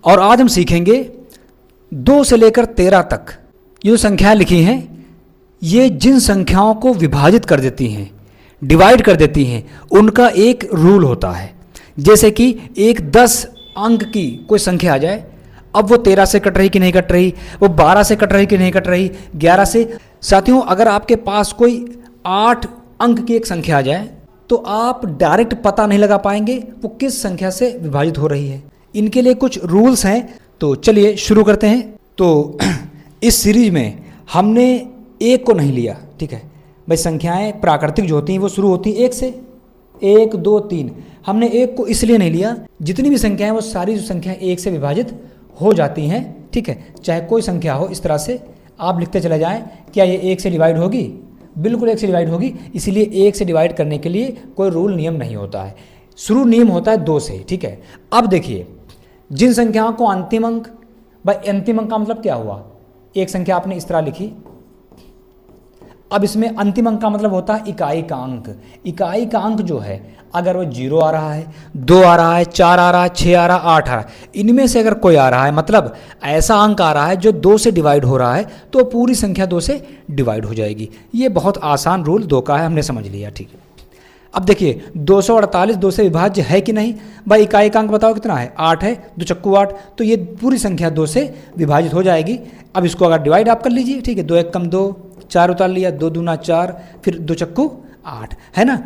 और आज हम सीखेंगे 2 से लेकर 13 तक ये जो संख्याएं लिखी हैं, ये जिन संख्याओं को विभाजित कर देती हैं, डिवाइड कर देती हैं, उनका एक रूल होता है। जैसे कि एक 10 अंक की कोई संख्या आ जाए, अब वो 13 से कट रही कि नहीं कट रही, वो 12 से कट रही कि नहीं कट रही, 11 से। साथियों, अगर आपके पास कोई 8 अंक की एक संख्या आ जाए तो आप डायरेक्ट पता नहीं लगा पाएंगे वो किस संख्या से विभाजित हो रही है। इनके लिए कुछ रूल्स हैं, तो चलिए शुरू करते हैं। तो इस सीरीज में हमने 1 को नहीं लिया, ठीक है भाई। संख्याएं प्राकृतिक जो होती हैं वो शुरू होती हैं 1 से, 1 2 3। हमने 1 को इसलिए नहीं लिया, जितनी भी संख्याएं वो सारी जो संख्याएं 1 से विभाजित हो जाती हैं, ठीक है। चाहे कोई संख्या हो, इस तरह से आप लिखते चले जाएं। क्या ये 1 से डिवाइड होगी? बिल्कुल 1 से डिवाइड होगी। इसीलिए 1 से डिवाइड करने के लिए कोई रूल नियम नहीं होता है, शुरू नियम होता है 2 से, ठीक है। अब देखिए, जिन संख्याओं को अंतिम अंक, भाई अंतिम अंक का मतलब क्या हुआ? एक संख्या आपने इस तरह लिखी, अब इसमें अंतिम अंक का मतलब होता है इकाई का अंक। इकाई का अंक जो है, अगर वो 0 आ रहा है, 2 आ रहा है, 4 आ रहा है, 6 आ रहा है, 8 आ रहा है, इनमें से अगर कोई आ रहा है, मतलब ऐसा अंक आ रहा है जो 2 से डिवाइड हो रहा है, तो पूरी संख्या 2 से डिवाइड हो जाएगी। ये बहुत आसान रूल 2 का है, हमने समझ लिया, ठीक है। अब देखिए, 248 2 से विभाज्य है कि नहीं? भाई इकाई का अंक बताओ कितना है? 8 है, 2 चक्कू 8, तो ये पूरी संख्या 2 से विभाजित हो जाएगी। अब इसको अगर डिवाइड आप कर लीजिए, ठीक है। 2 1 कम 2, 4 उतार लिया, 2 दूना 4, फिर 2 चक्कू 8, है ना।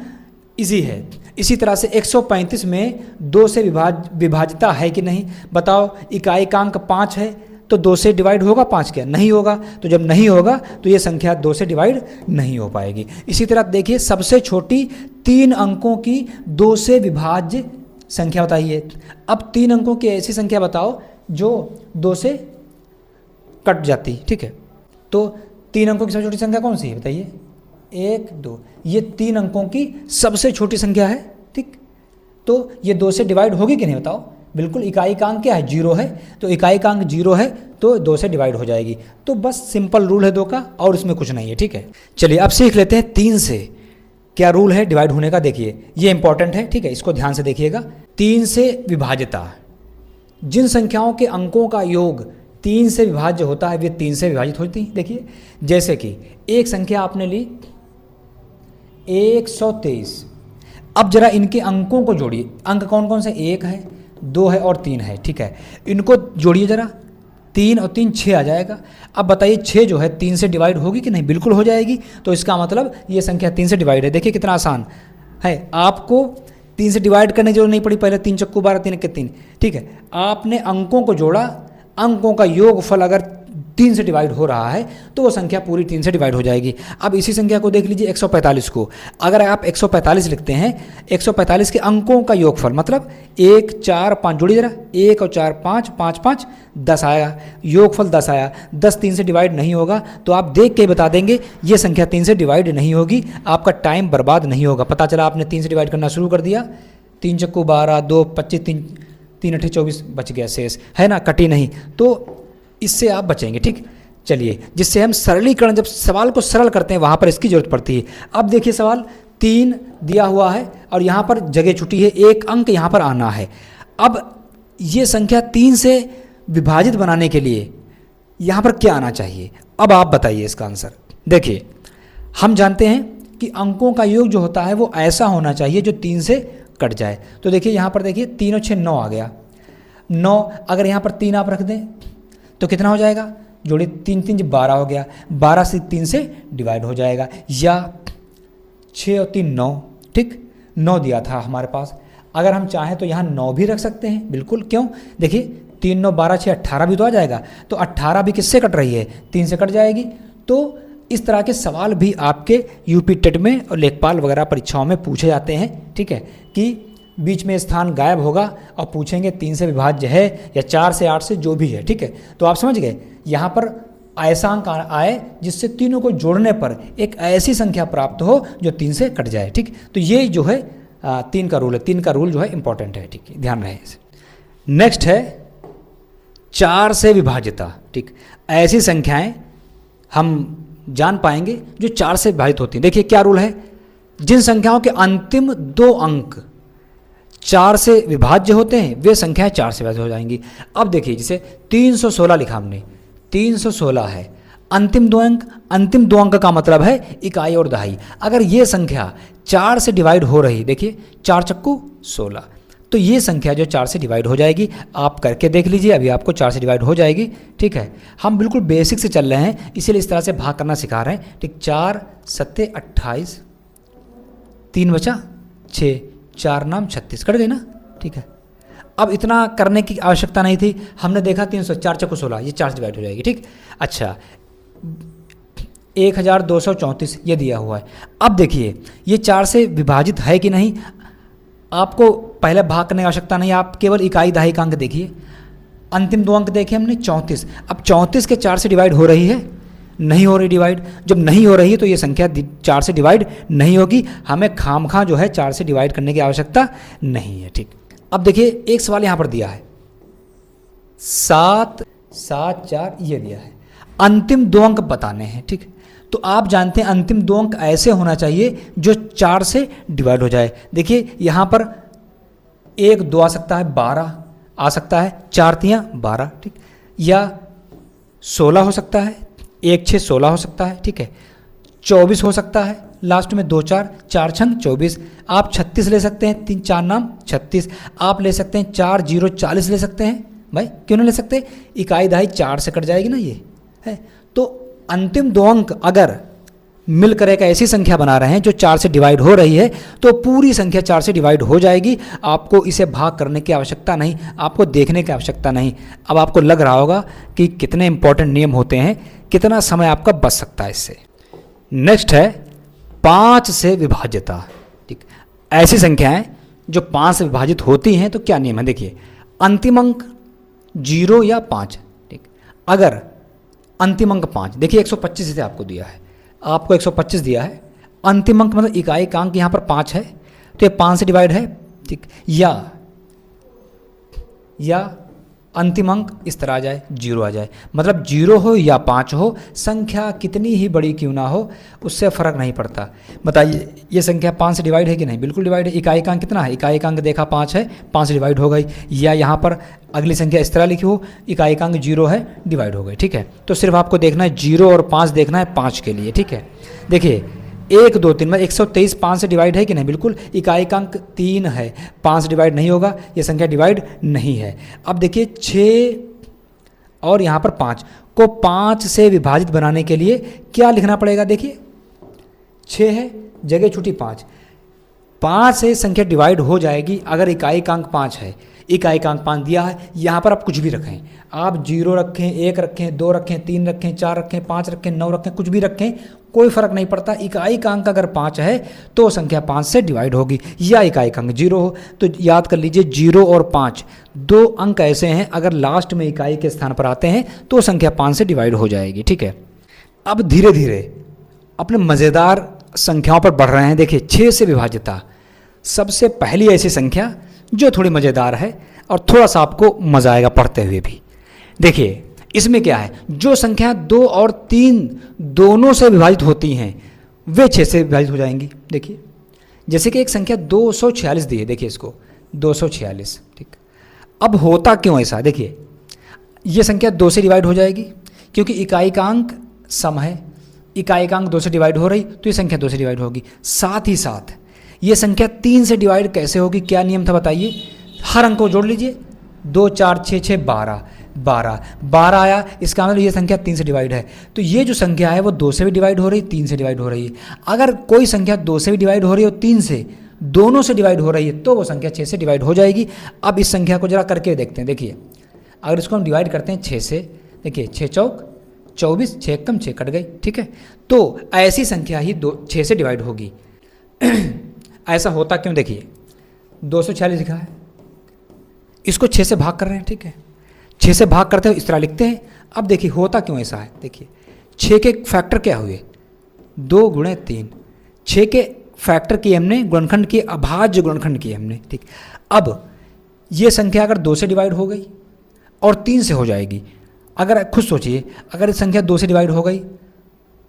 इजी है। इसी तरह से 135 में 2 से विभाजिता है कि नहीं? बताओ, इकाई का अंक 5 है, तो 2 से डिवाइड होगा 5? क्या नहीं होगा? तो जब नहीं होगा तो ये संख्या 2 से डिवाइड नहीं हो पाएगी। इसी तरह देखिए, सबसे छोटी 3 अंकों की 2 से विभाज्य संख्या बताइए। अब 3 अंकों की ऐसी संख्या बताओ जो 2 से कट जाती, ठीक है। तो 3 अंकों की सबसे छोटी संख्या कौन सी है बताइए? 1 2, ये 3 अंकों की सबसे छोटी संख्या है, ठीक। तो ये 2 से डिवाइड होगी कि नहीं बताओ? बिल्कुल। इकाई का अंक क्या है? 0 है, तो इकाई का अंक 0 है तो 2 से डिवाइड हो जाएगी। तो बस सिंपल रूल है 2 का, और इसमें कुछ नहीं है, ठीक है। चलिए अब सीख लेते हैं 3 से क्या रूल है डिवाइड होने का। देखिए, ये इंपॉर्टेंट है, ठीक है, इसको ध्यान से देखिएगा। 3 से विभाज्यता, जिन संख्याओं के अंकों का योग 3 से विभाज्य होता है वे 3 से विभाजित होती हैं। देखिए, जैसे कि एक संख्या आपने ली 123। अब जरा इनके अंकों को जोड़िए। अंक कौन कौन से? 1 है, 2 है और 3 है, ठीक है। इनको जोड़िए जरा, 3 और 3 6 आ जाएगा। अब बताइए, 6 जो है 3 से डिवाइड होगी कि नहीं? बिल्कुल हो जाएगी। तो इसका मतलब ये संख्या 3 से डिवाइड है। देखिए कितना आसान है, आपको 3 से डिवाइड करने की जरूरत नहीं पड़ी। पहले 3 चक्कू 12, 3 के 3, ठीक है। आपने अंकों को जोड़ा, अंकों का योगफल अगर 3 से डिवाइड हो रहा है तो वो संख्या पूरी 3 से डिवाइड हो जाएगी। अब इसी संख्या को देख लीजिए, 145 को। अगर आप 145 लिखते हैं, 145 के अंकों का योगफल मतलब 1 4 5, जोड़िए जरा, 1 और 4 5, 5 5 10 आया, योगफल 10 आया। 10 3 से डिवाइड नहीं होगा, तो आप देख के बता देंगे ये संख्या 3 से डिवाइड नहीं होगी। आपका टाइम बर्बाद नहीं होगा। पता चला आपने 3 से डिवाइड करना शुरू कर दिया, 3 चक्कू 12, 2 25, 3 8 24, बच गया शेष, है ना, कटी नहीं। तो इससे आप बचेंगे, ठीक। चलिए, जिससे हम सरलीकरण, जब सवाल को सरल करते हैं वहाँ पर इसकी जरूरत पड़ती है। अब देखिए, सवाल 3 दिया हुआ है और यहाँ पर जगह छुट्टी है, 1 अंक यहाँ पर आना है। अब ये संख्या 3 से विभाजित बनाने के लिए यहाँ पर क्या आना चाहिए? अब आप बताइए इसका आंसर। देखिए, हम जानते हैं कि अंकों का योग जो होता है वो ऐसा होना चाहिए जो 3 से कट जाए। तो देखिए, यहाँ पर देखिए, 3 और 6 9 आ गया। 9, अगर यहाँ पर 3 आप रख दें तो कितना हो जाएगा? जोड़िए, 3 3 12 हो गया। 12 से 3 से डिवाइड हो जाएगा। या 6 और 3 9, ठीक, 9 दिया था हमारे पास। अगर हम चाहें तो यहाँ 9 भी रख सकते हैं, बिल्कुल। क्यों? देखिए, 3 9 12 6 18 भी तो आ जाएगा। तो 18 भी किससे कट रही है? 3 से कट जाएगी। तो इस तरह के सवाल भी आपके यूपी टेट में और लेखपाल वगैरह परीक्षाओं में पूछे जाते हैं, ठीक है, कि बीच में स्थान गायब होगा और पूछेंगे 3 से विभाज्य है या 4 से 8 से, जो भी है, ठीक है। तो आप समझ गए, यहाँ पर ऐसा अंक आए जिससे तीनों को जोड़ने पर एक ऐसी संख्या प्राप्त हो जो 3 से कट जाए, ठीक। तो ये जो है 3 का रूल है। 3 का रूल जो है इंपॉर्टेंट है, ठीक है, ध्यान रहे इसे। नेक्स्ट है 4 से विभाज्यता, ठीक। ऐसी संख्याएं हम जान पाएंगे जो 4 से विभाजित होती हैं। देखिए क्या रूल है, जिन संख्याओं के अंतिम 2 अंक 4 से विभाज्य होते हैं वे संख्याएं 4 से विभाज्य हो जाएंगी। अब देखिए जैसे 316 लिखा हमने, 316 है, अंतिम दो अंक का मतलब है इकाई और दहाई। अगर ये संख्या 4 से डिवाइड हो रही, देखिए 4 चक्कू 16, तो ये संख्या जो 4 से डिवाइड हो जाएगी, आप करके देख लीजिए, अभी आपको 4 से डिवाइड हो जाएगी। ठीक है, हम बिल्कुल बेसिक से चल रहे हैं इसीलिए इस तरह से भाग करना सिखा रहे हैं। ठीक, 4 सत्ते 28, 3 बचा 6, 4 नाम 36, कट गई ना। ठीक है, अब इतना करने की आवश्यकता नहीं थी, हमने देखा 304 चक्कू 16, ये 4 से डिवाइड हो जाएगी। ठीक, अच्छा 1234 ये दिया हुआ है। अब देखिए ये 4 से विभाजित है कि नहीं, आपको पहले भाग करने की आवश्यकता नहीं, आप केवल इकाई दहाई का अंक देखिए। अंतिम दो अंक देखे हमने 34, अब 34 के 4 से डिवाइड हो रही है, नहीं हो रही डिवाइड। जब नहीं हो रही है तो ये संख्या 4 से डिवाइड नहीं होगी, हमें खामखा जो है 4 से डिवाइड करने की आवश्यकता नहीं है। ठीक, अब देखिए एक सवाल यहाँ पर दिया है 7 7 4 ये दिया है, अंतिम दो अंक बताने हैं। ठीक, तो आप जानते हैं अंतिम दो अंक ऐसे होना चाहिए जो 4 से डिवाइड हो जाए। देखिए यहाँ पर 1 2 आ सकता है, 12 आ सकता है, 4 3 12। ठीक, या 16 हो सकता है, 1 6 16 हो सकता है। ठीक है, 24 हो सकता है, लास्ट में 2 4, 4 छंग 24। आप 36 ले सकते हैं, 3 4 नाम 36। आप ले सकते हैं 4 0 40 ले सकते हैं। भाई क्यों नहीं ले सकते, इकाई दहाई 4 से कट जाएगी ना ये है। तो अंतिम दो अंक अगर मिलकर एक ऐसी संख्या बना रहे हैं जो 4 से डिवाइड हो रही है तो पूरी संख्या 4 से डिवाइड हो जाएगी। आपको इसे भाग करने की आवश्यकता नहीं, आपको देखने की आवश्यकता नहीं। अब आपको लग रहा होगा कि कितने इंपॉर्टेंट नियम होते हैं, कितना समय आपका बच सकता है इससे। नेक्स्ट है 5 से विभाज्यता। ठीक, ऐसी संख्याएं जो 5 से विभाजित होती हैं तो क्या नियम है, देखिए अंतिम अंक 0 या 5। ठीक, अगर अंतिम अंक 5, देखिए 125 से आपको दिया है, आपको 125 दिया है, अंतिम अंक मतलब इकाई का अंक यहाँ पर 5 है तो ये 5 से डिवाइड है। ठीक, या अंतिम अंक इस तरह आ जाए 0 आ जाए, मतलब 0 हो या 5 हो, संख्या कितनी ही बड़ी क्यों ना हो उससे फ़र्क नहीं पड़ता। बताइए ये संख्या 5 से डिवाइड है कि नहीं, बिल्कुल डिवाइड है। इकाई का अंक कितना है, इकाई का अंक देखा 5 है, 5 से डिवाइड हो गई। या यहाँ पर अगली संख्या इस तरह लिखी हो, इकाई का अंक 0 है, डिवाइड हो गई। ठीक है, तो सिर्फ आपको देखना है 0 और 5 देखना है 5 के लिए। ठीक है, देखिए 1 2 3 में 123 5 से डिवाइड है कि नहीं, बिल्कुल। इकाई का अंक 3 है, 5 से डिवाइड नहीं होगा, ये संख्या डिवाइड नहीं है। अब देखिए 6 और यहाँ पर 5 को 5 से विभाजित बनाने के लिए क्या लिखना पड़ेगा, देखिए 6 है, जगह छुट्टी 5 से संख्या डिवाइड हो जाएगी अगर इकाई का अंक 5 है। इकाई का अंक 5 दिया है, यहाँ पर आप कुछ भी रखें, आप 0 रखें, 1 रखें, 2 रखें, 3 रखें, 4 रखें, 5 रखें, 9 रखें, कुछ भी रखें, कोई फर्क नहीं पड़ता। इकाई का अंक अगर 5 है तो संख्या 5 से डिवाइड होगी। या इकाई का अंक 0 हो तो याद कर लीजिए 0 और 5 दो अंक ऐसे हैं अगर लास्ट में इकाई के स्थान पर आते हैं तो संख्या 5 से डिवाइड हो जाएगी। ठीक है, अब धीरे धीरे अपने मज़ेदार संख्याओं पर बढ़ रहे हैं। देखिए 6 से विभाज्यता, सबसे पहली ऐसी संख्या जो थोड़ी मज़ेदार है और थोड़ा सा आपको मज़ा आएगा पढ़ते हुए भी। देखिए इसमें क्या है, जो संख्या 2 और 3 दोनों से विभाजित होती हैं वे 6 से विभाजित हो जाएंगी। देखिए जैसे कि एक संख्या 246 दी है, देखिए इसको 246। ठीक, अब होता क्यों ऐसा, देखिए ये संख्या 2 से डिवाइड हो जाएगी क्योंकि इकाई का अंक सम है, इकाई का अंक 2 से डिवाइड हो रही तो ये संख्या 2 से डिवाइड होगी। साथ ही साथ ये संख्या 3 से डिवाइड कैसे होगी, क्या नियम था बताइए, हर अंक को जोड़ लीजिए, 2 4 6 6 12 आया, इसका मतलब ये संख्या 3 से डिवाइड है। तो ये जो संख्या है वो 2 से भी डिवाइड हो रही है, 3 से डिवाइड हो रही है। अगर कोई संख्या 2 से भी डिवाइड हो रही है और 3 से, दोनों से डिवाइड हो रही है तो वो संख्या 6 से डिवाइड हो जाएगी। अब इस संख्या को जरा करके देखते हैं। देखिए अगर इसको हम डिवाइड करते हैं 6 से, देखिए 6 चौक 24, 6 कम 6 कट गई। ठीक है, तो ऐसी संख्या ही 6 से डिवाइड होगी। ऐसा होता क्यों, देखिए 246 लिखा है, इसको 6 से भाग कर रहे हैं। ठीक है, 6 से भाग करते हुए इस तरह लिखते हैं। अब देखिए होता क्यों ऐसा है, देखिए 6 के फैक्टर क्या हुए, 2 गुणे 3, 6 के फैक्टर किए हमने, गुणनखंड किए, अभाज्य गुणनखंड किए हमने। ठीक, अब ये संख्या अगर 2 से डिवाइड हो गई और 3 से हो जाएगी, अगर खुद सोचिए अगर इस संख्या 2 से डिवाइड हो गई,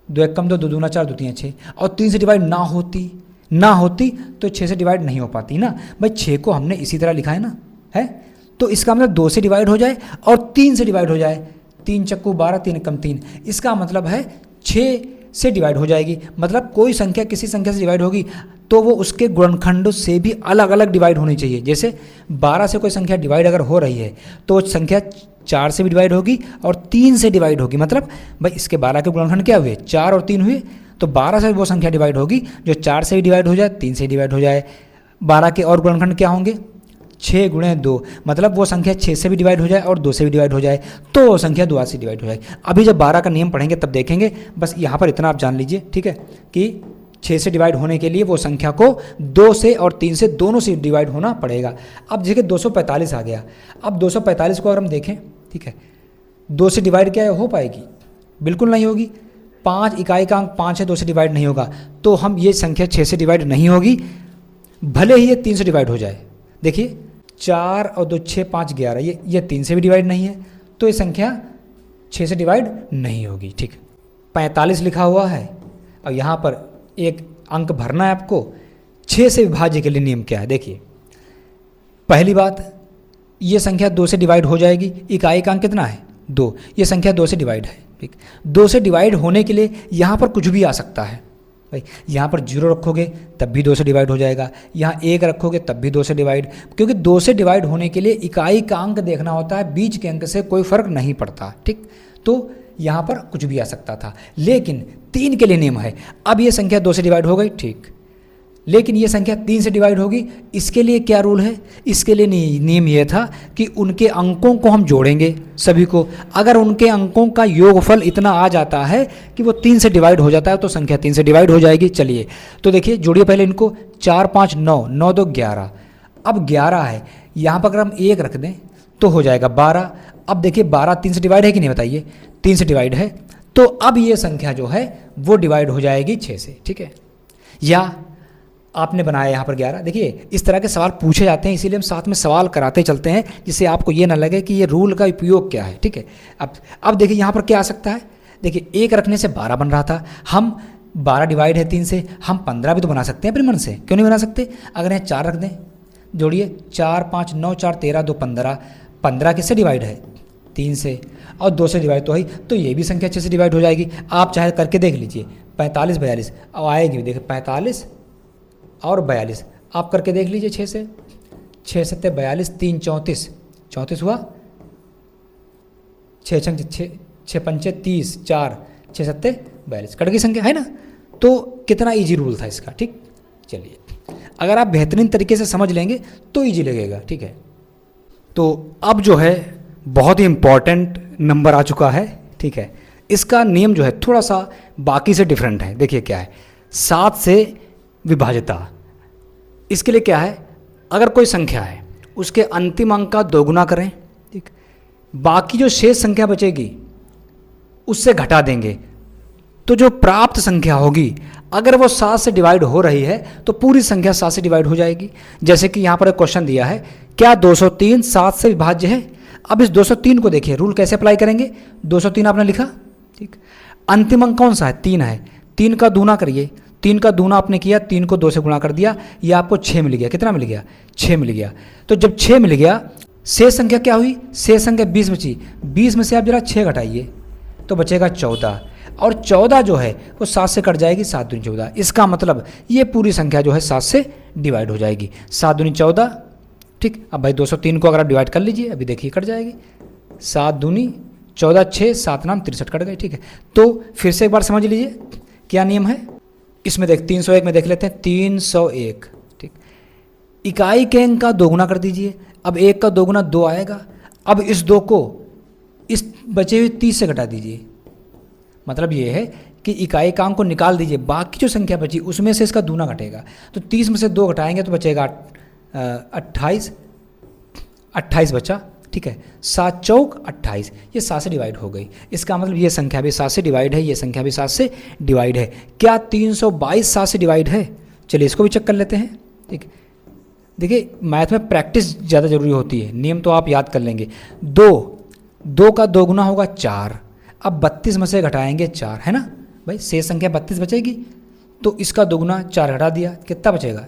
2 1 कम 2, 2 दूना 4, 2 3 6, और 3 से डिवाइड ना होती ना होती तो 6 से डिवाइड नहीं हो पाती ना भाई। 6 को हमने इसी तरह लिखा है ना, है तो इसका मतलब 2 से डिवाइड हो जाए और 3 से डिवाइड हो जाए। 3 चक्कू 12, 3 कम 3, इसका मतलब है 6 से डिवाइड हो जाएगी। मतलब कोई संख्या किसी संख्या से डिवाइड होगी तो वो उसके गुणनखंडों से भी अलग अलग डिवाइड होनी चाहिए। जैसे 12 से कोई संख्या डिवाइड अगर हो रही है तो वो संख्या 4 से भी डिवाइड होगी और 3 से डिवाइड होगी। मतलब भाई इसके 12 के गुणनखंड क्या हुए, 4 और 3 हुए, तो 12 से वो संख्या डिवाइड होगी जो 4 से भी डिवाइड हो जाए, 3 से डिवाइड हो जाए। 12 के और गुणनखंड क्या होंगे, 6 गुणे 2, मतलब वो संख्या 6 से भी डिवाइड हो जाए और 2 से भी डिवाइड हो जाए तो वो संख्या 2 से डिवाइड हो जाए। अभी जब 12 का नियम पढ़ेंगे तब देखेंगे, बस यहाँ पर इतना आप जान लीजिए, ठीक है, कि 6 से डिवाइड होने के लिए वो संख्या को 2 से और 3 से दोनों से डिवाइड होना पड़ेगा। अब देखिए 245 आ गया। अब 245 को अगर हम देखें, ठीक है, 2 से डिवाइड क्या हो पाएगी, बिल्कुल नहीं होगी। 5 इकाई का अंक 5 है, 2 से डिवाइड नहीं होगा, तो हम ये संख्या 6 से डिवाइड नहीं होगी, भले ही ये 3 से डिवाइड हो जाए। देखिए 4 और 2 6 5 11, ये 3 से भी डिवाइड नहीं है, तो ये संख्या 6 से डिवाइड नहीं होगी। ठीक, 45 लिखा हुआ है और यहाँ पर एक अंक भरना है आपको। 6 से विभाज्य के लिए नियम क्या है, देखिए पहली बात, ये संख्या 2 से डिवाइड हो जाएगी। इकाई का अंक कितना है, 2, ये संख्या 2 से डिवाइड है। ठीक, 2 से डिवाइड होने के लिए यहाँ पर कुछ भी आ सकता है भाई। यहाँ पर 0 रखोगे तब भी 2 से डिवाइड हो जाएगा, यहाँ 1 रखोगे तब भी 2 से डिवाइड, क्योंकि 2 से डिवाइड होने के लिए इकाई का अंक देखना होता है, बीच के अंक से कोई फर्क नहीं पड़ता। ठीक, तो यहाँ पर कुछ भी आ सकता था, लेकिन 3 के लिए नियम है। अब ये संख्या 2 से डिवाइड हो गई, ठीक, लेकिन ये संख्या 3 से डिवाइड होगी। इसके लिए क्या रूल है, इसके लिए नियम यह था कि उनके अंकों को हम जोड़ेंगे सभी को। अगर उनके अंकों का योगफल इतना आ जाता है कि वो 3 से डिवाइड हो जाता है तो संख्या 3 से डिवाइड हो जाएगी। चलिए तो देखिए, जोड़िए पहले इनको, 4 5 9, 9 2 11। अब 11 है, यहाँ पर अगर हम 1 रख दें तो हो जाएगा 12। अब देखिए 12 3 से डिवाइड है कि नहीं, बताइए, 3 से डिवाइड है, तो अब ये संख्या जो है वो डिवाइड हो जाएगी 6 से। ठीक है, या आपने बनाया यहाँ पर 11। देखिए इस तरह के सवाल पूछे जाते हैं, इसीलिए हम साथ में सवाल कराते चलते हैं, जिससे आपको ये ना लगे कि ये रूल का उपयोग क्या है। ठीक है, अब देखिए यहाँ पर क्या आ सकता है। देखिए 1 रखने से 12 बन रहा था, हम 12 डिवाइड है 3 से, हम 15 भी तो बना सकते हैं अपने मन से, क्यों नहीं बना सकते। अगर यहाँ 4 रख दें, जोड़िए, 4 5 9 4 13 2 15, 15 किससे डिवाइड है, 3 से, और 2 से डिवाइड तो है, तो ये भी संख्या 6 से डिवाइड हो जाएगी। आप चाहे करके देख लीजिए, 45 42, अब आएगी, देखिए 45 और 42, आप करके देख लीजिए 6 से, 6 7 42, 3 34, 34 हुआ, 6 6 5 30, 4 6 7 42, कट गई संख्या, है ना। तो कितना इजी रूल था इसका। ठीक, चलिए अगर आप बेहतरीन तरीके से समझ लेंगे तो इजी लगेगा। ठीक है, तो अब जो है बहुत ही इम्पॉर्टेंट नंबर आ चुका है। ठीक है, इसका नियम जो है थोड़ा सा बाकी से डिफरेंट है। देखिए क्या है, 7 से विभाज्यता। इसके लिए क्या है, अगर कोई संख्या है उसके अंतिम अंक का 2 गुना करें, ठीक, बाकी जो शेष संख्या बचेगी उससे घटा देंगे, तो जो प्राप्त संख्या होगी अगर वो 7 से डिवाइड हो रही है तो पूरी संख्या 7 से डिवाइड हो जाएगी। जैसे कि यहाँ पर एक क्वेश्चन दिया है, क्या 203 7 से विभाज्य है। अब इस 203 को देखिए, रूल कैसे अप्लाई करेंगे। 203 आपने लिखा, ठीक, अंतिम अंक कौन सा है, 3 है, 3 का दूना करिए, 3 का दूना आपने किया, 3 को 2 से गुणा कर दिया, ये आपको 6 मिल गया। कितना मिल गया, 6 मिल गया। तो जब 6 मिल गया, शेष संख्या क्या हुई, शेष संख्या 20 बची। 20 में से आप जरा 6 घटाइए तो बचेगा 14, और 14 जो है वो 7 से कट जाएगी, 7 दूनी 14। इसका मतलब ये पूरी संख्या जो है 7 से डिवाइड हो जाएगी, 7 दूनी 14। ठीक, अब भाई 203 को अगर आप डिवाइड कर लीजिए, अभी देखिए कट जाएगी, 7 दूनी 14, 6 7 नाम 63 कट गए। ठीक है, तो फिर से एक बार समझ लीजिए क्या नियम है। इसमें देख 301 में देख लेते हैं, 301। ठीक, इकाई के अंक का 2 गुना कर दीजिए। अब 1 का 2 गुना 2 आएगा। अब इस 2 को इस बचे हुए 30 से घटा दीजिए। मतलब ये है कि इकाई का अंक को निकाल दीजिए, बाकी जो संख्या बची उसमें से इसका दूना घटेगा। तो 30 में से 2 घटाएंगे तो बचेगा 28, 28 बचा। ठीक है, 7 चौक 28, ये 7 से डिवाइड हो गई। इसका मतलब ये संख्या भी 7 से डिवाइड है, ये संख्या भी 7 से डिवाइड है। क्या 322 7 से डिवाइड है। चलिए इसको भी चेक कर लेते हैं। ठीक, देखिए मैथ में प्रैक्टिस ज़्यादा ज़रूरी होती है, नियम तो आप याद कर लेंगे। 2 का 2 गुना होगा 4। अब 32 में से घटाएंगे 4, है ना भाई, शेष संख्या 32 बचेगी। तो इसका दोगुना 4 घटा दिया, कितना बचेगा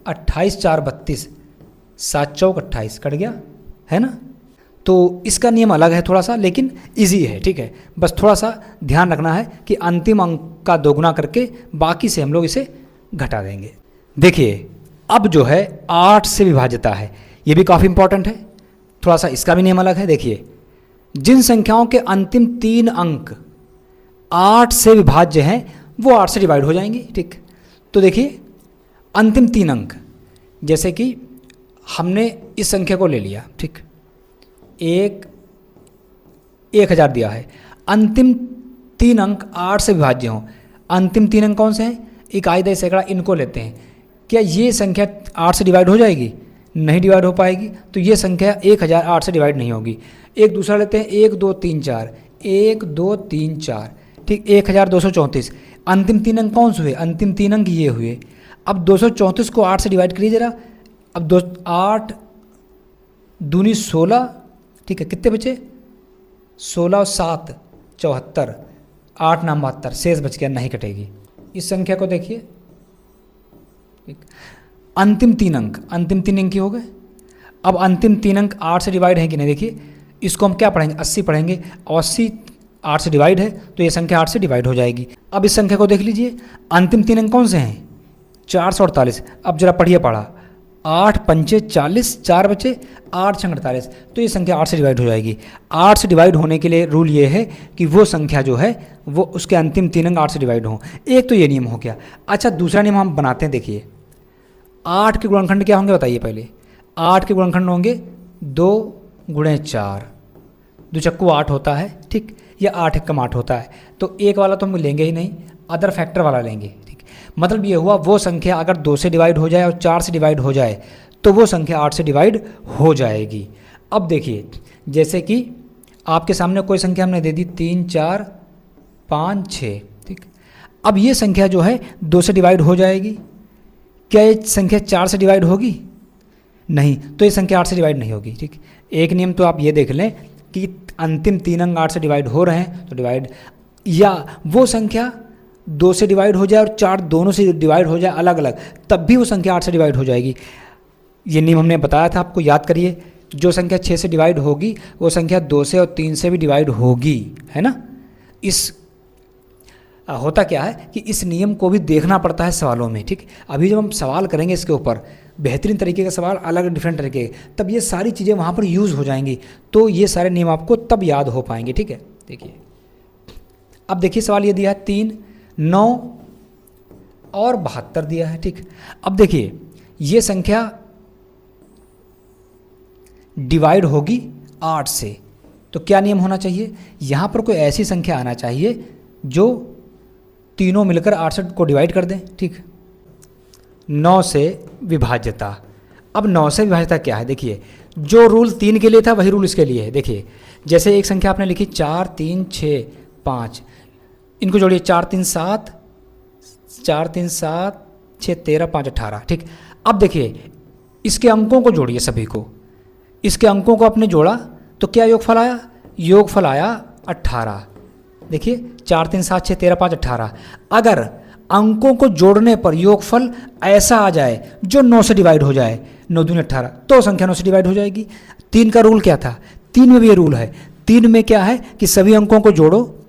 28 4 32, 7 चौक 28 कट गया, है ना। तो इसका नियम अलग है थोड़ा सा, लेकिन इजी है, ठीक है। बस थोड़ा सा ध्यान रखना है कि अंतिम अंक का दोगुना करके बाकी से हम लोग इसे घटा देंगे। देखिए अब जो है 8 से विभाज्यता है, ये भी काफ़ी इंपॉर्टेंट है, थोड़ा सा इसका भी नियम अलग है। देखिए जिन संख्याओं के अंतिम 3 अंक 8 से विभाज्य हैं वो 8 से डिवाइड हो जाएंगे, ठीक। तो देखिए अंतिम 3 अंक, जैसे कि हमने इस संख्या को ले लिया, ठीक, 1000 दिया है, अंतिम 3 अंक 8 से विभाज्य हों। अंतिम 3 अंक कौन से हैं, इकाई दशमलव सैकड़ा, इनको लेते हैं। क्या ये संख्या 8 से डिवाइड हो जाएगी, नहीं डिवाइड हो पाएगी, तो ये संख्या 1000 8 से डिवाइड नहीं होगी। एक दूसरा लेते हैं 1 2 3 4, 1 2 3 4, ठीक, 1234। अंतिम 3 अंक कौन से हुए, अंतिम 3 अंक ये हुए। अब 234 को 8 से डिवाइड करिए जरा, अब 8 दूनी 16, ठीक है, कितने बचे 16 और 7 74, 8 9 72, शेष बच गया, नहीं कटेगी। इस संख्या को देखिए, अंतिम 3 अंक ही हो गए। अब अंतिम 3 अंक 8 से डिवाइड है कि नहीं, देखिए इसको हम क्या पढ़ेंगे 80 पढ़ेंगे, 80 8 से डिवाइड है तो ये संख्या 8 से डिवाइड हो जाएगी। अब इस संख्या को देख लीजिए, अंतिम 3 अंक कौन से हैं 448। अब जरा पढ़िए पढ़ा, 8 पंचे 40, 4 बचे, 8 छंग 48, तो ये संख्या 8 से डिवाइड हो जाएगी। 8 से डिवाइड होने के लिए रूल ये है कि वो संख्या जो है वो उसके अंतिम 3 अंक 8 से डिवाइड हों। एक तो ये नियम हो गया। अच्छा दूसरा नियम हम बनाते हैं, देखिए 8 के गुणनखंड क्या होंगे बताइए पहले। 8 के गुणनखंड होंगे 2 गुणे 4, 2 चक्कू 8 होता है, ठीक, या 8 एकम 8 होता है। तो एक वाला तो हम लेंगे ही नहीं, अदर फैक्टर वाला लेंगे, ठीक। मतलब ये हुआ वो संख्या अगर 2 से डिवाइड हो जाए और 4 से डिवाइड हो जाए तो वो संख्या 8 से डिवाइड हो जाएगी। अब देखिए जैसे कि आपके सामने कोई संख्या हमने दे दी 3 4 5 6, ठीक। अब ये संख्या जो है 2 से डिवाइड हो जाएगी, क्या ये संख्या 4 से डिवाइड होगी, नहीं, तो ये संख्या 8 से डिवाइड नहीं होगी, ठीक। एक नियम तो आप ये देख लें कि अंतिम 3 अंक 8 से डिवाइड हो रहे हैं तो डिवाइड, या वो संख्या 2 से डिवाइड हो जाए और 4 दोनों से डिवाइड हो जाए अलग अलग, तब भी वो संख्या 8 से डिवाइड हो जाएगी। ये नियम हमने बताया था आपको, याद करिए। जो संख्या 6 से डिवाइड होगी वो संख्या 2 से और 3 से भी डिवाइड होगी, है ना। इस होता क्या है कि इस नियम को भी देखना पड़ता है सवालों में, ठीक। अभी जब हम सवाल करेंगे इसके ऊपर बेहतरीन तरीके का सवाल, अलग डिफरेंट तरीके, तब ये सारी चीज़ें वहाँ पर यूज़ हो जाएंगी, तो ये सारे नियम आपको तब याद हो पाएंगे, ठीक है। देखिए अब देखिए सवाल ये दिया है 3 9 और 72 दिया है, ठीक। अब देखिए ये संख्या डिवाइड होगी 8 से, तो क्या नियम होना चाहिए, यहाँ पर कोई ऐसी संख्या आना चाहिए जो तीनों मिलकर 8 से को डिवाइड कर दें, ठीक। 9 से विभाज्यता। अब 9 से विभाज्यता क्या है, देखिए जो रूल 3 के लिए था वही रूल इसके लिए है। देखिए जैसे एक संख्या आपने लिखी 4 3 6 5, इनको जोड़िए 4 3 7, 4 3 7 6 13 5 18, ठीक। अब देखिए इसके अंकों को जोड़िए, सभी को, इसके अंकों को आपने जोड़ा तो क्या योगफल आया, योगफल आया 18। देखिए 4 3 7 6 13 5 18। अगर अंकों को जोड़ने पर योगफल ऐसा आ जाए जो 9 से डिवाइड हो जाए, 9 दूनी 18, तो संख्या 9 से डिवाइड हो जाएगी। 3 का रूल क्या था, 3 में भी ये रूल है। 3 में क्या है कि सभी अंकों को जोड़ो,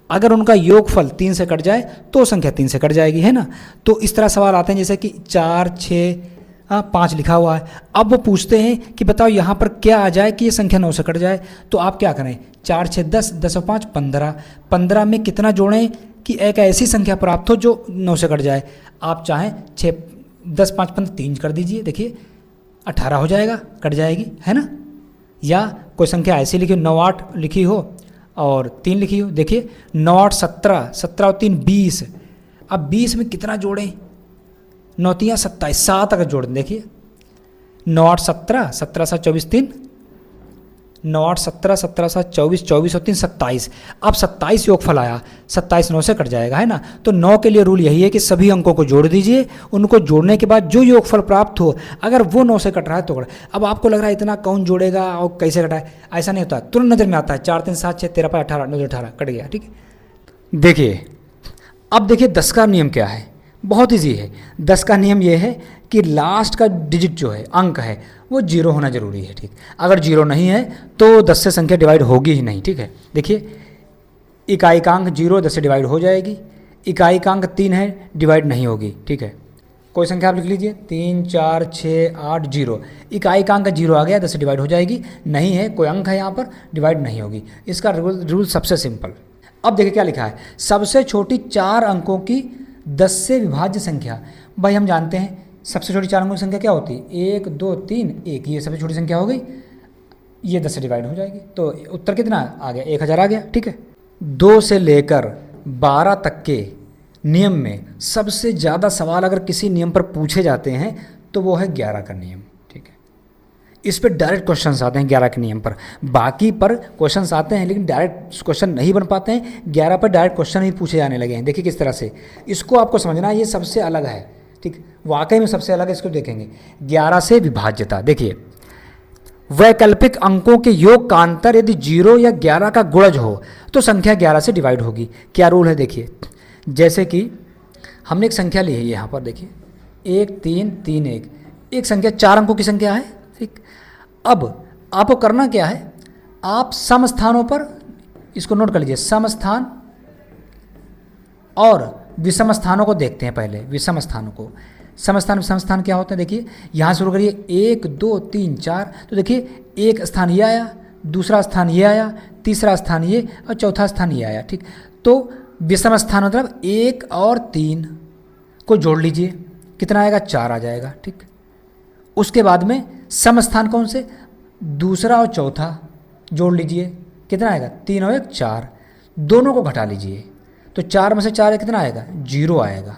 अगर उनका योगफल 3 से कट जाए तो संख्या 3 से कट जाएगी, है ना। तो इस तरह सवाल आते हैं जैसे कि 4 6 5 लिखा हुआ है। अब वो पूछते हैं कि बताओ यहाँ पर क्या आ जाए कि ये संख्या 9 से कट जाए, तो आप क्या करें, 4 6 10, 10 और 5 15, 15 में कितना जोड़ें कि एक ऐसी संख्या प्राप्त हो जो 9 से कट जाए। आप चाहें 6 10 5 15 3 कर दीजिए, देखिए 18 हो जाएगा, कट जाएगी, है ना। या कोई संख्या ऐसी लिखी हो, 9 8 लिखी हो और 3 लिखी हो, देखिए 9 8 17, 17 और 3 20। अब 20 में कितना जोड़ें, 9 3 27, 7 अगर जोड़ दें, देखिए 9 8 17, 17 7 24 3, 9 8 17, 17 7 24, 24 और 3 27। अब 27 योगफल आया, 27 9 से कट जाएगा, है ना। तो 9 के लिए रूल यही है कि सभी अंकों को जोड़ दीजिए, उनको जोड़ने के बाद जो योगफल प्राप्त हो, अगर वो 9 से कट रहा है तो कट। अब आपको लग रहा है इतना कौन जोड़ेगा और कैसे कटा है, ऐसा नहीं होता, तुरंत नजर में आता है 4 3 7 6 13 5 18, 9 18 कट गया, ठीक है। देखिए अब देखिए 10 का नियम क्या है, बहुत ईजी है। 10 का नियम ये है कि लास्ट का डिजिट जो है, अंक है, वो 0 होना ज़रूरी है। ठीक, अगर 0 नहीं है तो 10 से संख्या डिवाइड होगी ही नहीं। ठीक है, देखिए इकाई का अंक 0 10 से डिवाइड हो जाएगी, इकाई का अंक 3 है, डिवाइड नहीं होगी। ठीक है, कोई संख्या आप लिख लीजिए, 3 4 6 8 0, इकाई का अंक 0 आ गया, 10 से डिवाइड हो जाएगी, नहीं है कोई अंक है यहाँ पर, डिवाइड नहीं होगी। इसका रूल सबसे सिंपल। अब देखिए क्या लिखा है, सबसे छोटी 4 अंकों की 10 से विभाज्य संख्या। भाई हम जानते हैं सबसे छोटी 4 अंकों की संख्या क्या होती है, 1 2 3 1, ये सबसे छोटी संख्या हो गई, ये 10 से डिवाइड हो जाएगी, तो उत्तर कितना आ गया, 1000 आ गया। ठीक है, 2 से लेकर 12 तक के नियम में सबसे ज़्यादा सवाल अगर किसी नियम पर पूछे जाते हैं तो वो है 11 का नियम। ठीक है, इस पर डायरेक्ट क्वेश्चंस आते हैं 11 के नियम पर, बाकी पर क्वेश्चंस आते हैं लेकिन डायरेक्ट क्वेश्चन नहीं बन पाते हैं। 11 पर डायरेक्ट क्वेश्चन ही पूछे जाने लगे हैं। देखिए किस तरह से, इसको आपको समझना है, ये सबसे अलग है। ठीक, वाकई में सबसे अलग है, इसको देखेंगे। 11 से विभाज्यता, देखिए वैकल्पिक अंकों के योग का अंतर यदि 0 या 11 का गुणज हो तो संख्या 11 से डिवाइड होगी। क्या रूल है, देखिए जैसे कि हमने एक संख्या ली है यहाँ पर, देखिए 1 3 3 1, एक संख्या 4 अंकों की संख्या है। ठीक, अब आपको करना क्या है, आप सम स्थानों पर इसको नोट कर लीजिए, सम स्थान और विषम स्थानों को देखते हैं। पहले विषम स्थानों को, सम स्थान विषम स्थान क्या होते हैं, देखिए यहाँ शुरू करिए 1 2 3 4, तो देखिए एक स्थान ये आया, दूसरा स्थान ये आया, तीसरा स्थान ये और चौथा स्थान ये आया। ठीक, तो विषम स्थान मतलब 1 और 3 को जोड़ लीजिए, कितना आएगा, 4 आ जाएगा। ठीक, उसके बाद में सम स्थान कौन से, दूसरा और चौथा जोड़ लीजिए, कितना आएगा, 3 और 1 4, दोनों को घटा लीजिए, तो 4 में से 4 कितना आएगा, 0 आएगा।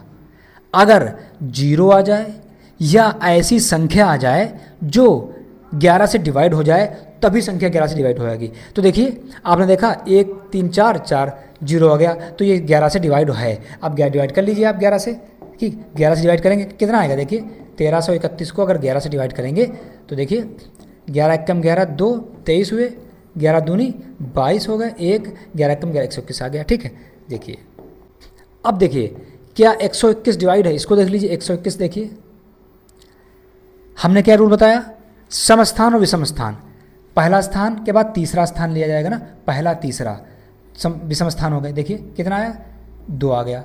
अगर 0 आ जाए या ऐसी संख्या आ जाए जो 11 से डिवाइड हो जाए तभी संख्या 11 से डिवाइड हो जाएगी। तो देखिए आपने देखा 1 3 4 4 0 आ गया, तो ये 11 से डिवाइड है। अब डिवाइड कर लीजिए आप 11 से, कि 11 से डिवाइड करेंगे कितना आएगा, देखिए 1331 को अगर 11 से डिवाइड करेंगे तो देखिए 11 एकम 11 2 23 हुए, 11 दूनी 22 हो गए, 1 11 एकम 11 121 आ गया। ठीक है, देखिए अब देखिए क्या 121 डिवाइड है, इसको देख लीजिए 121, देखिए हमने क्या रूल बताया, समस्थान और विषम स्थान, पहला स्थान के बाद तीसरा स्थान लिया जाएगा ना, पहला तीसरा विषम स्थान हो गए, देखिए कितना आया 2 आ गया,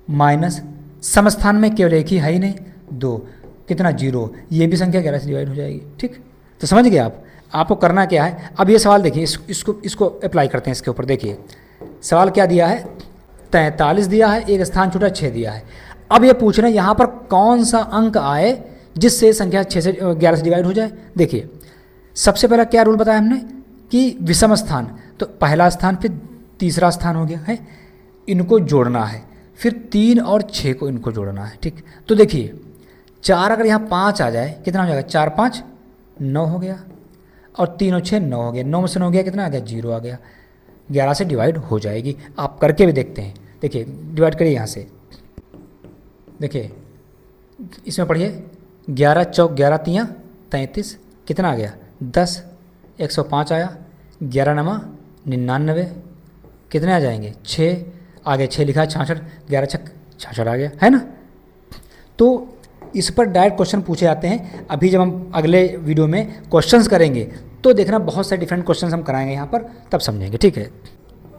माइनस समस्थान में केवल एक ही है ही नहीं 2, कितना 0, ये भी संख्या 11 से डिवाइड हो जाएगी। ठीक, तो समझ गए आप, आपको करना क्या है। अब ये सवाल देखिए, इसको अप्लाई करते हैं इसके ऊपर। देखिए सवाल क्या दिया है, 43 दिया है, एक स्थान छूटा 6 दिया है। अब ये पूछ रहे हैं यहाँ पर कौन सा अंक आए जिससे संख्या 6 से 11 से डिवाइड हो जाए। देखिए सबसे पहला क्या रूल बताया हमने कि विषम स्थान, तो पहला स्थान फिर तीसरा स्थान हो गया है, इनको जोड़ना है, फिर 3 और 6 को इनको जोड़ना है। ठीक, तो देखिए 4 अगर यहाँ 5 आ जाए कितना हो जाएगा, 4 5 9 हो गया, और 3 और 6 9 हो गया, 9 में से 9 गया कितना आ गया, 0 आ गया, 11 से डिवाइड हो जाएगी। आप करके भी देखते हैं, देखिए डिवाइड करिए यहाँ से, देखिए इसमें पढ़िए 11 चौक 11 तियाँ 33, कितना आ गया 10, 105 आया, 11 नमा 99, कितने आ जाएंगे 6, आगे 6 लिखा है 66, 11 छक 66 आ गया, है ना। तो इस पर डायरेक्ट क्वेश्चन पूछे जाते हैं। अभी जब हम अगले वीडियो में क्वेश्चंस करेंगे तो देखना बहुत सारे डिफरेंट क्वेश्चंस हम कराएंगे यहाँ पर, तब समझेंगे। ठीक है,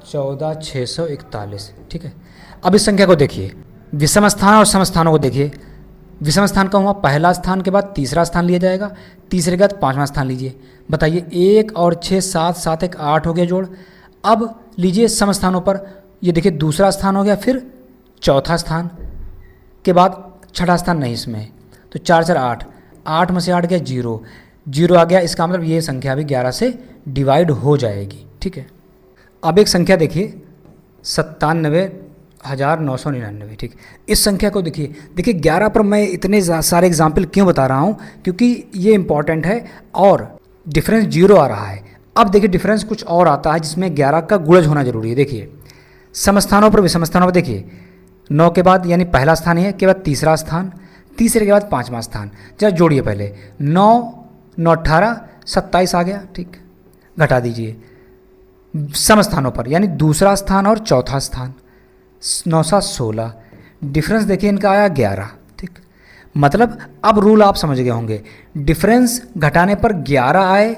14641, ठीक है। अब इस संख्या को देखिए, विषम स्थान और सम स्थानों को देखिए। विषम स्थान का हुआ पहला स्थान के बाद तीसरा स्थान लिया जाएगा, तीसरे के बाद 5वां स्थान लीजिए। बताइए 1 और 6 7 7 1 8 हो गया जोड़। अब लीजिए सम स्थानों पर, ये देखिए दूसरा स्थान हो गया, फिर चौथा स्थान के बाद छठा स्थान नहीं इसमें, तो 4 4 8, 8 में से 8 गया 0, 0 आ गया। इसका मतलब ये संख्या भी 11 से डिवाइड हो जाएगी। ठीक है, अब एक संख्या देखिए 97,999। ठीक, इस संख्या को देखिए, देखिए 11 पर मैं इतने सारे एग्जाम्पल क्यों बता रहा हूँ, क्योंकि ये इंपॉर्टेंट है और डिफरेंस 0 आ रहा है। अब देखिए डिफरेंस कुछ और आता है जिसमें 11 का गुणज होना जरूरी है। देखिए समस्थानों पर विषम स्थानों पर देखिए 9 के बाद यानी पहला स्थान है, के बाद तीसरा स्थान, तीसरे के बाद 5वां स्थान। जरा जोड़िए पहले, 9 9 18 27 आ गया। ठीक, घटा दीजिए सम स्थानों पर यानी दूसरा स्थान और चौथा स्थान, 9 7 16, डिफरेंस देखिए इनका आया 11, ठीक। मतलब अब रूल आप समझ गए होंगे, डिफरेंस घटाने पर 11 आए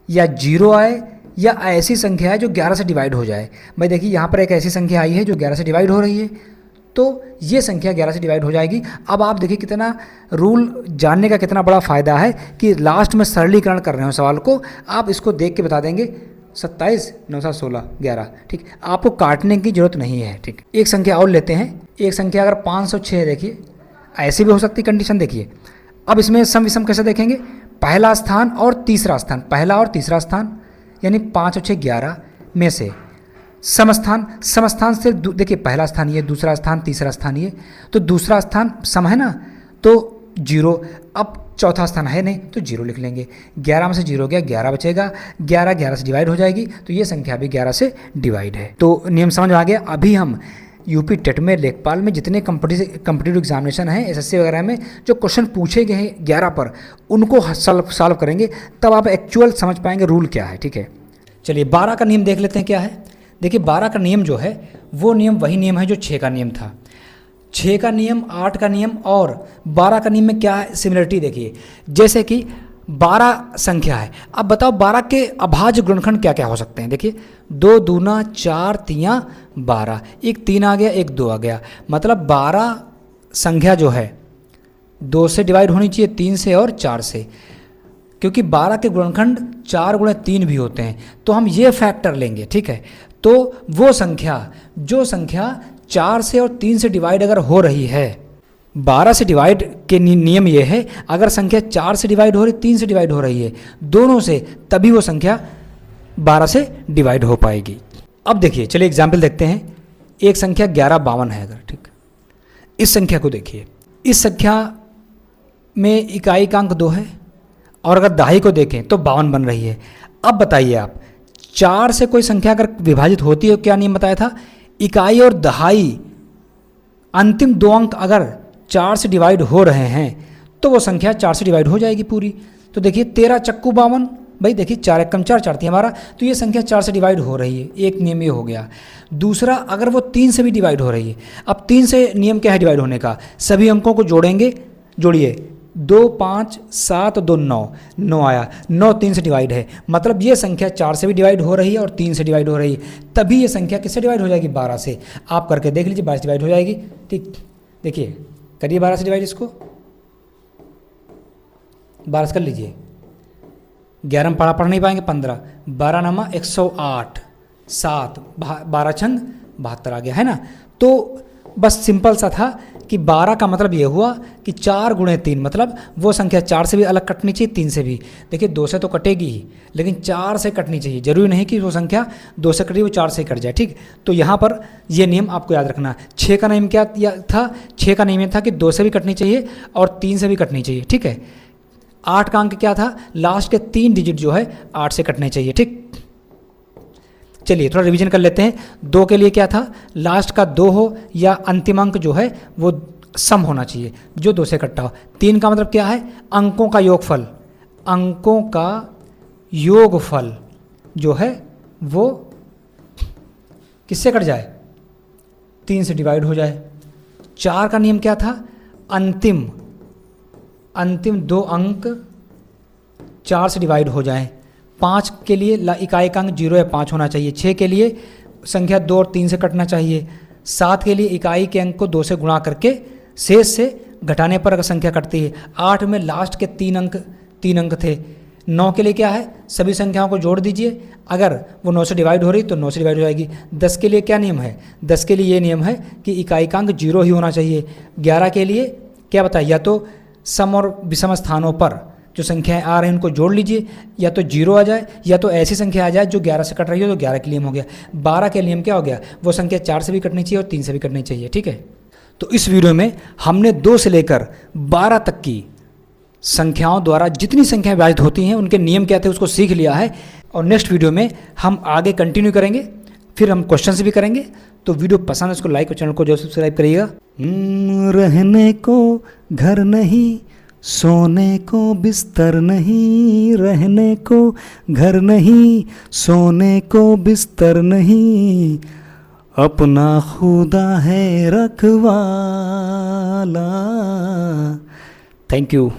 या 0 आए या ऐसी संख्या है जो 11 से डिवाइड हो जाए। भाई देखिए यहाँ पर एक ऐसी संख्या आई है जो 11 से डिवाइड हो रही है, तो ये संख्या 11 से डिवाइड हो जाएगी। अब आप देखिए कितना रूल जानने का कितना बड़ा फ़ायदा है कि लास्ट में सरलीकरण कर रहे हो सवाल को, आप इसको देख के बता देंगे 27 9 7 16 11, ठीक। आपको काटने की जरूरत नहीं है, ठीक। एक संख्या और लेते हैं, एक संख्या अगर 506 देखिए, ऐसी भी हो सकती कंडीशन देखिए। अब इसमें सम विषम कैसे देखेंगे, पहला स्थान और तीसरा स्थान, पहला और तीसरा स्थान यानी 5 और 6 11 में से समस्थान, समस्थान से देखिए पहला स्थान ये, दूसरा स्थान, तीसरा स्थान ये, तो दूसरा स्थान सम है ना, तो 0। अब चौथा स्थान है नहीं तो 0 लिख लेंगे। 11 में से 0 गया, 11 बचेगा, 11 11 से डिवाइड हो जाएगी, तो ये संख्या भी 11 से डिवाइड है। तो नियम समझ में आ गया। अभी हम यूपी टेट में, लेखपाल में जितने कम्पिटिटिव एग्जामिनेशन हैं, एसएससी वगैरह में जो क्वेश्चन पूछे गए हैं 11 पर, उनको सॉल्व करेंगे, तब आप एक्चुअल समझ पाएंगे रूल क्या है, ठीक है। चलिए 12 का नियम देख लेते हैं क्या है। देखिए 12 का नियम जो है वो नियम वही नियम है जो 6 का नियम था। 6 का नियम, 8 का नियम और 12 का नियम में क्या है सिमिलरिटी देखिए। जैसे कि 12 संख्या है, अब बताओ 12 के अभाज्य गुणनखंड क्या क्या हो सकते हैं। देखिए 2 दूना 4 तियाँ 12, एक 3 आ गया, एक 2 आ गया, मतलब 12 संख्या जो है 2 से डिवाइड होनी चाहिए, 3 से और 4 से, क्योंकि 12 के गुणनखंड 4 गुणे 3 भी होते हैं, तो हम ये फैक्टर लेंगे, ठीक है। तो वो संख्या जो संख्या 4 से और 3 से डिवाइड अगर हो रही है, 12 से डिवाइड के नियम ये है, अगर संख्या 4 से डिवाइड हो रही, 3 से डिवाइड हो रही है, दोनों से, तभी वो संख्या 12 से डिवाइड हो पाएगी। अब देखिए चलिए एग्जाम्पल देखते हैं। एक संख्या 1152 है अगर, ठीक। इस संख्या को देखिए, इस संख्या में इकाई का अंक 2 है और अगर दहाई को देखें तो 52 बन रही है। अब बताइए आप, 4 से कोई संख्या अगर विभाजित होती है, क्या नियम बताया था, इकाई और दहाई अंतिम 2 अंक अगर 4 से डिवाइड हो रहे हैं तो वो संख्या 4 से डिवाइड हो जाएगी पूरी। तो देखिए 13 चक्कू 52, भाई देखिए 4 एकम 4 4 थी हमारा, तो ये संख्या 4 से डिवाइड हो रही है, एक नियम ये हो गया। दूसरा, अगर वो 3 से भी डिवाइड हो रही है, अब 3 से नियम क्या है डिवाइड होने का, सभी अंकों को जोड़ेंगे, जोड़िए 2 5 7 2 9, 9 आया, 9 3 से डिवाइड है, मतलब ये संख्या 4 से भी डिवाइड हो रही है और 3 से डिवाइड हो रही है, तभी ये संख्या किससे डिवाइड हो जाएगी, 12 से। आप करके देख लीजिए, 12 से डिवाइड हो जाएगी, ठीक। देखिए करिए 12 से डिवाइड, इसको 12 से कर लीजिए, 11 में पढ़ नहीं पाएंगे, 15, 12 नमा 108, 7 12 छंग 72 आ गया, है ना। तो बस सिंपल सा था कि 12 का मतलब ये हुआ कि 4 गुणे 3, मतलब वो संख्या 4 से भी अलग कटनी चाहिए, 3 से भी। देखिए 2 से तो कटेगी ही, लेकिन 4 से कटनी चाहिए, जरूरी नहीं कि वो संख्या 2 से कटी वो 4 से कट जाए, ठीक। तो यहाँ पर ये नियम आपको याद रखना। 6 का नियम क्या था, 6 का नियम था कि 2 से भी कटनी चाहिए और 3 से भी कटनी चाहिए, ठीक है। 8 का अंक क्या था, लास्ट के 3 डिजिट जो है 8 से कटने चाहिए, ठीक। चलिए थोड़ा रिवीजन कर लेते हैं। 2 के लिए क्या था, लास्ट का 2 हो या अंतिम अंक जो है वो सम होना चाहिए जो 2 से कटता हो। 3 का मतलब क्या है, अंकों का योगफल, अंकों का योगफल जो है वो किससे कट जाए, 3 से डिवाइड हो जाए। 4 का नियम क्या था, अंतिम 2 अंक 4 से डिवाइड हो जाएं। 5 के लिए इकाई का अंक 0 या 5 होना चाहिए। 6 के लिए संख्या 2 और 3 से कटना चाहिए। 7 के लिए इकाई के अंक को 2 से गुणा करके शेष से घटाने पर अगर संख्या कटती है। 8 में लास्ट के 3 अंक थे। 9 के लिए क्या है, सभी संख्याओं को जोड़ दीजिए, अगर वो 9 से डिवाइड हो रही तो 9 से डिवाइड हो जाएगी। 10 के लिए क्या नियम है, 10 के लिए ये नियम है कि इकाई का अंक 0 ही होना चाहिए। 11 के लिए क्या बताइए, या तो सम और विषम स्थानों पर जो संख्याएं आ रही हैं उनको जोड़ लीजिए, या तो 0 आ जाए या तो ऐसी संख्या आ जाए जो 11 से कट रही हो, तो 11 के नियम हो गया। 12 के नियम क्या हो गया, वो संख्या 4 से भी कटनी चाहिए और 3 से भी कटनी चाहिए, ठीक है। तो इस वीडियो में हमने 2 से लेकर 12 तक की संख्याओं द्वारा जितनी संख्याएं विभाजित होती हैं उनके नियम क्या थे उसको सीख लिया है, और नेक्स्ट वीडियो में हम आगे कंटिन्यू करेंगे, फिर हम क्वेश्चन भी करेंगे। तो वीडियो पसंद है उसको लाइक और चैनल को जरूर सब्सक्राइब करिएगा। रहने को घर नहीं, सोने को बिस्तर नहीं, रहने को घर नहीं, सोने को बिस्तर नहीं, अपना खुदा है रखवाला। Thank you.